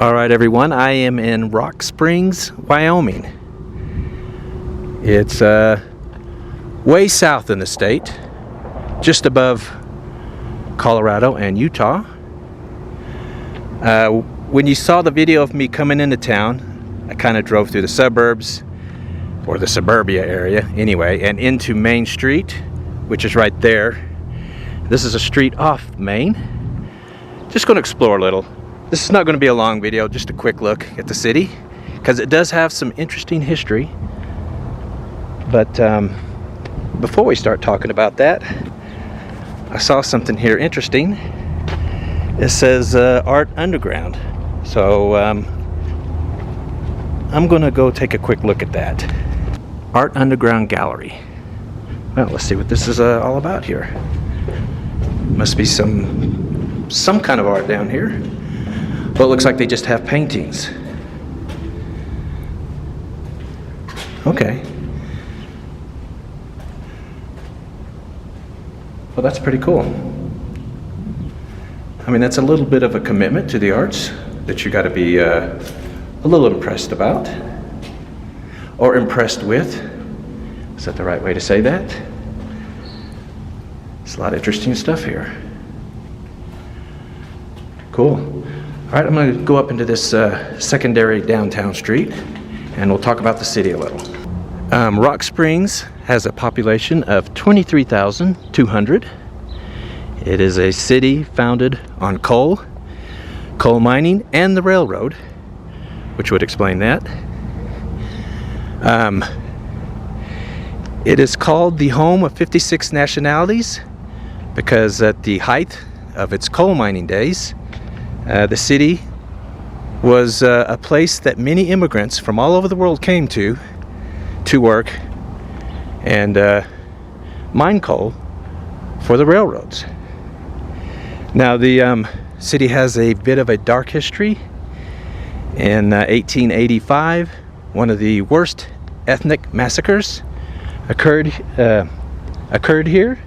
All right, everyone, I am in Rock Springs, Wyoming. It's way south in the state, just above Colorado and Utah. When you saw the video of me coming into town, I kind of drove through the suburbs, or the suburbia area anyway, and into Main Street, which is right there. This is a street off Main. Just going to explore a little. This is not going to be a long video, just a quick look at the city, because it does have some interesting history. But before we start talking about that, I saw something here interesting. It says Art Underground. So I'm going to go take a quick look at that. Art Underground Gallery. Well, let's see what this is all about here. Must be some kind of art down here. But it looks like they just have paintings. Okay. Well, that's pretty cool. I mean, that's a little bit of a commitment to the arts that you got to be a little impressed about, or impressed with. Is that the right way to say that? There's a lot of interesting stuff here. Cool. All right, I'm going to go up into this secondary downtown street, and we'll talk about the city a little. Rock Springs has a population of 23,200. It is a city founded on coal mining, and the railroad, which would explain that. It is called the home of 56 nationalities because at the height of its coal mining days, the city was a place that many immigrants from all over the world came to work and mine coal for the railroads. Now the city has a bit of a dark history. In 1885, one of the worst ethnic massacres occurred here.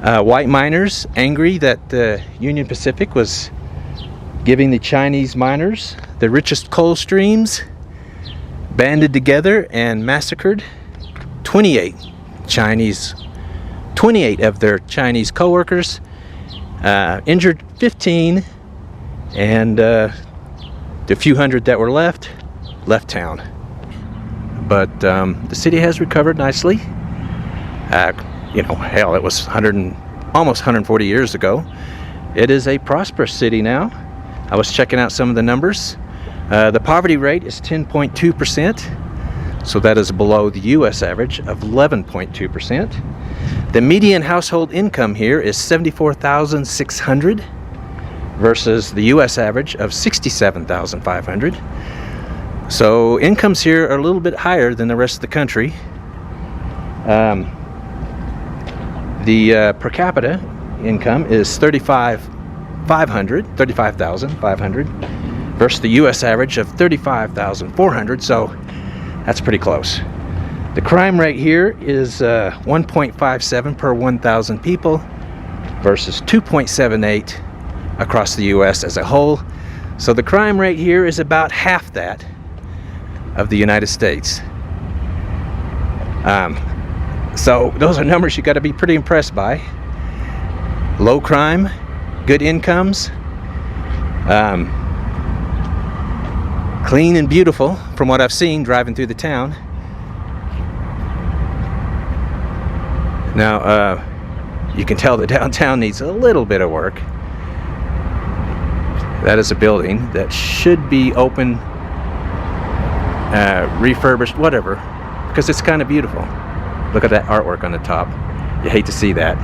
White miners, angry that the Union Pacific was giving the Chinese miners the richest coal streams, banded together and massacred 28 of their Chinese co-workers, injured 15, and the few hundred that were left town. But the city has recovered nicely. You know, hell, it was almost 140 years ago. It is a prosperous city now. I was checking out some of the numbers. The poverty rate is 10.2%, so that is below the U.S. average of 11.2%. The median household income here is $74,600 versus the U.S. average of $67,500. So incomes here are a little bit higher than the rest of the country. The per capita income is $35,500 versus the U.S. average of $35,400, so that's pretty close. The crime rate here is 1.57 per 1,000 people versus 2.78 across the U.S. as a whole. So the crime rate here is about half that of the United States. So those are numbers you got to be pretty impressed by. Low crime, good incomes, clean and beautiful from what I've seen driving through the town. Now you can tell the downtown needs a little bit of work. That is a building that should be open, refurbished, whatever, because it's kind of beautiful. Look at that artwork on the top. You hate to see that.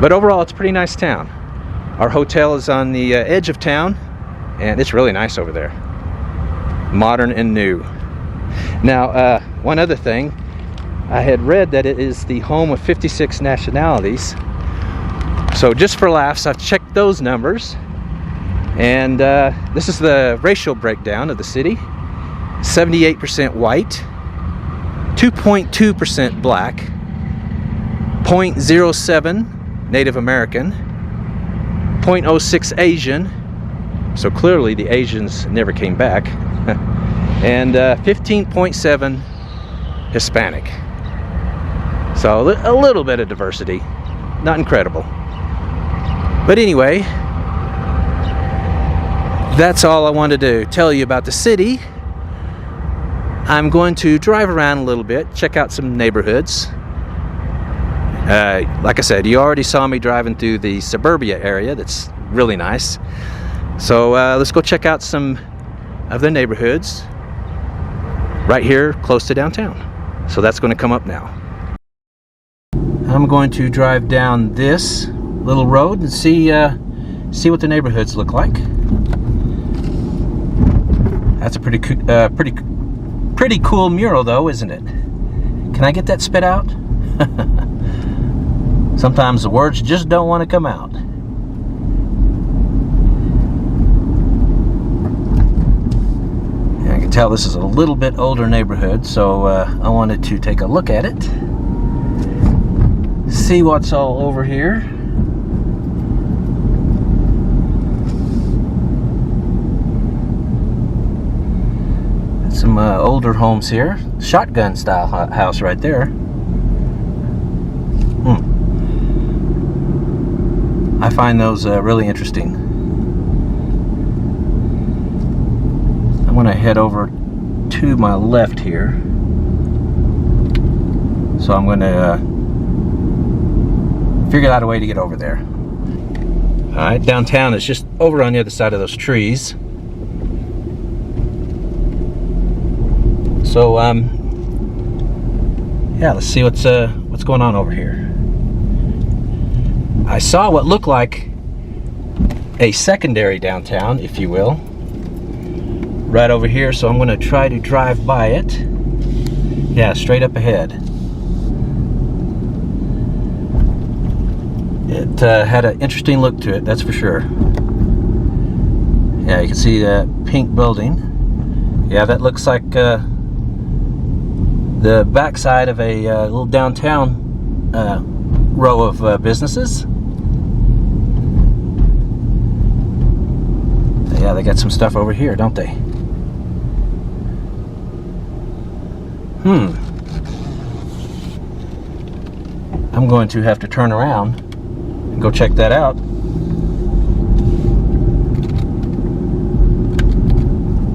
But overall, it's a pretty nice town. Our hotel is on the edge of town, and it's really nice over there. Modern and new. Now, one other thing. I had read that it is the home of 56 nationalities. So just for laughs, I've checked those numbers. And this is the racial breakdown of the city. 78% white, 2.2% black, 0.07 Native American, 0.06 Asian, So clearly the Asians never came back. And 15.7 Hispanic. So a little bit of diversity, not incredible. But anyway, that's all I wanted to tell you about the city. I'm going to drive around a little bit, check out some neighborhoods. Like I said, you already saw me driving through the suburbia area. That's really nice. So let's go check out some of the neighborhoods right here close to downtown. So that's going to come up now. I'm going to drive down this little road and see what the neighborhoods look like. That's a pretty cool mural, though, isn't it? Can I get that spit out? Sometimes the words just don't want to come out. I can tell this is a little bit older neighborhood, so I wanted to take a look at it. See what's all over here. Some older homes here. Shotgun style house right there. I find those really interesting. I'm going to head over to my left here. So I'm going to figure out a way to get over there. Alright, downtown is just over on the other side of those trees. So yeah, let's see what's going on over here. I saw what looked like a secondary downtown, if you will, right over here, so I'm going to try to drive by it. Yeah, straight up ahead. It had an interesting look to it, that's for sure. Yeah, you can see that pink building. Yeah, that looks like the backside of a little downtown row of businesses. Yeah, they got some stuff over here, don't they? I'm going to have to turn around and go check that out.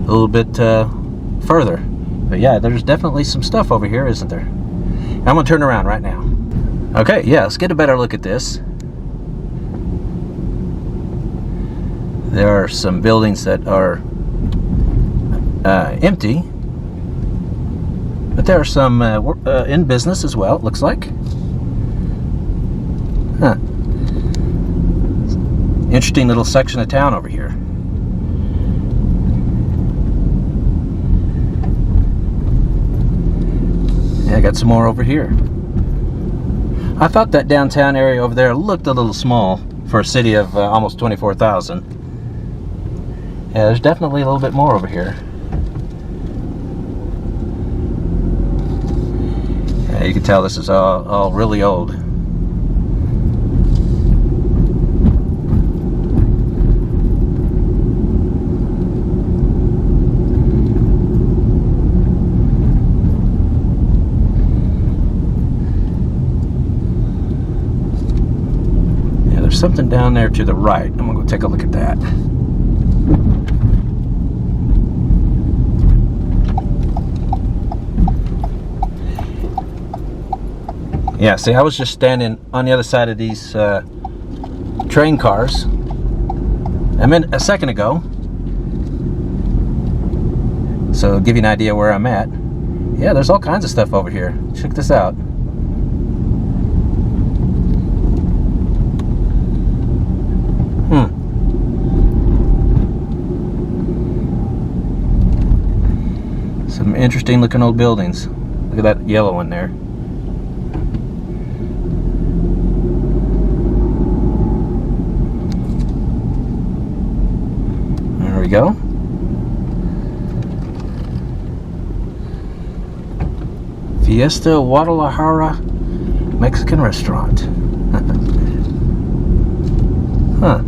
A little bit further. But yeah, there's definitely some stuff over here, isn't there? I'm going to turn around right now. Okay, yeah, let's get a better look at this. There are some buildings that are empty, but there are some in business as well, it looks like. Huh. Interesting little section of town over here. Yeah, I got some more over here. I thought that downtown area over there looked a little small for a city of almost 24,000. Yeah, there's definitely a little bit more over here. Yeah, you can tell this is all really old. Yeah, there's something down there to the right. I'm gonna go take a look at that. Yeah, see, I was just standing on the other side of these train cars a second ago. So, to give you an idea where I'm at. Yeah, there's all kinds of stuff over here. Check this out. Some interesting looking old buildings. Look at that yellow one there. There we go. Fiesta Guadalajara Mexican restaurant. Huh.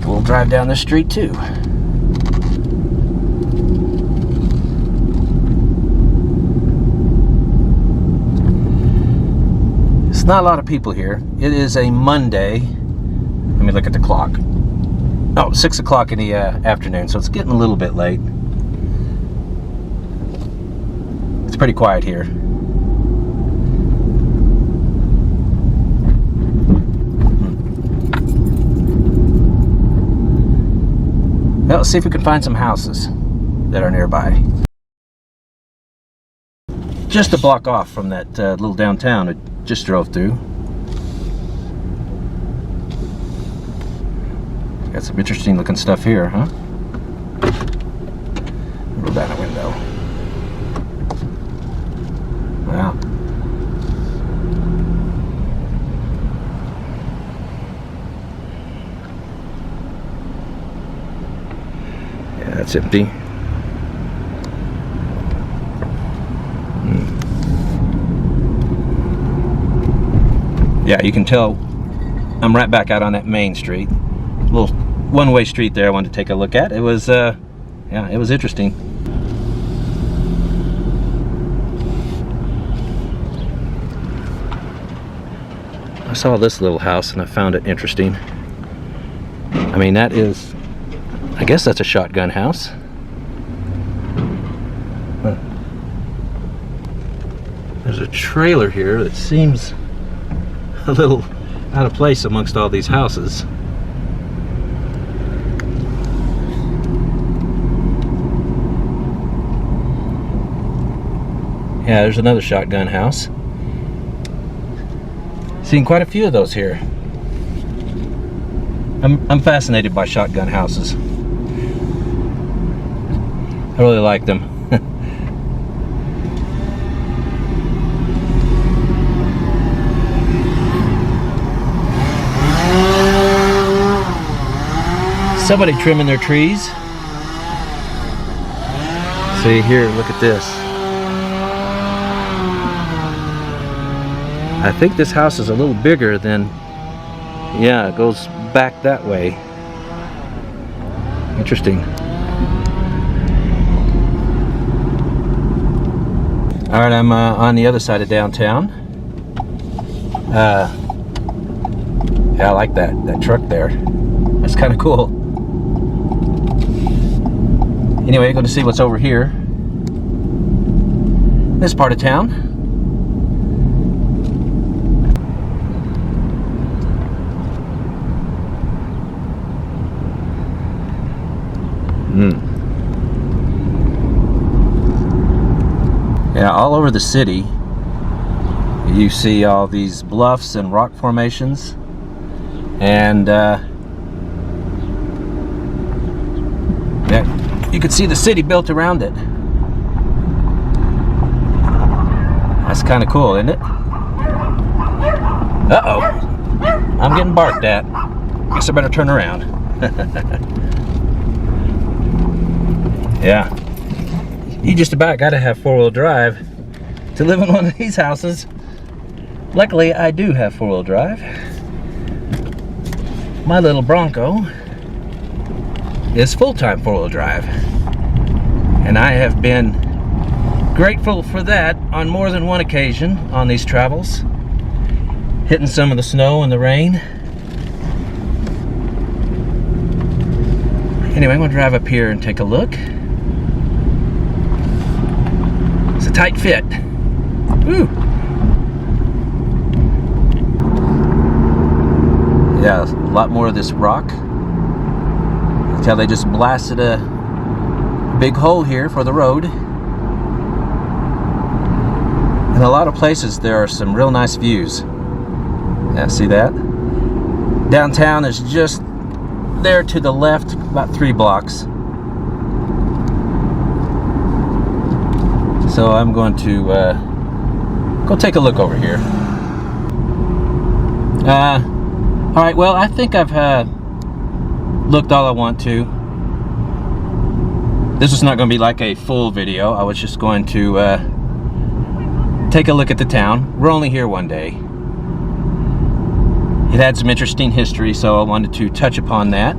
Take a little drive down this street too. It's not a lot of people here. It is a Monday. Let me look at the clock. Oh, 6 o'clock in the afternoon, so it's getting a little bit late. It's pretty quiet here. Well, let's see if we can find some houses that are nearby. Just a block off from that little downtown I just drove through. Got some interesting looking stuff here, huh? Roll down the window. Wow. Yeah, that's empty. Yeah, you can tell I'm right back out on that main street. Little one-way street there I wanted to take a look at. It was yeah, it was interesting. I saw this little house and I found it interesting. I mean, that is, I guess that's a shotgun house. Huh. There's a trailer here that seems a little out of place amongst all these houses. Yeah, there's another shotgun house. Seen quite a few of those here. I'm fascinated by shotgun houses. I really like them. Somebody trimming their trees. See here, look at this. I think this house is a little bigger than, yeah, it goes back that way. Interesting. All right, I'm on the other side of downtown. Yeah, I like that truck there. That's kind of cool. Anyway, going to see what's over here. This part of town. Yeah, all over the city you see all these bluffs and rock formations, and yeah, you can see the city built around it. That's kind of cool, isn't it? Uh-oh, I'm getting barked at. Guess I better turn around. Yeah, you just about got to have four-wheel drive to live in one of these houses. Luckily, I do have four-wheel drive. My little Bronco is full-time four-wheel drive, and I have been grateful for that on more than one occasion on these travels, hitting some of the snow and the rain. Anyway, I'm going to drive up here and take a look. It's a tight fit. Woo. Yeah, a lot more of this rock. You can tell they just blasted a big hole here for the road. In a lot of places there are some real nice views. Yeah, see that? Downtown is just there to the left, about 3 blocks. So I'm going to go take a look over here. Alright, well, I think I've looked all I want to. This is not going to be like a full video. I was just going to take a look at the town. We're only here one day. It had some interesting history, so I wanted to touch upon that.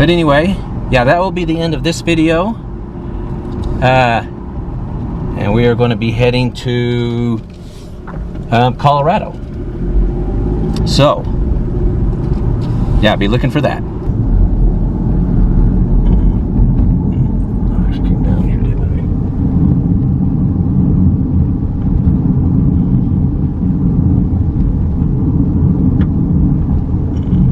But anyway, yeah, that will be the end of this video. And we are going to be heading to Colorado. So, yeah, be looking for that.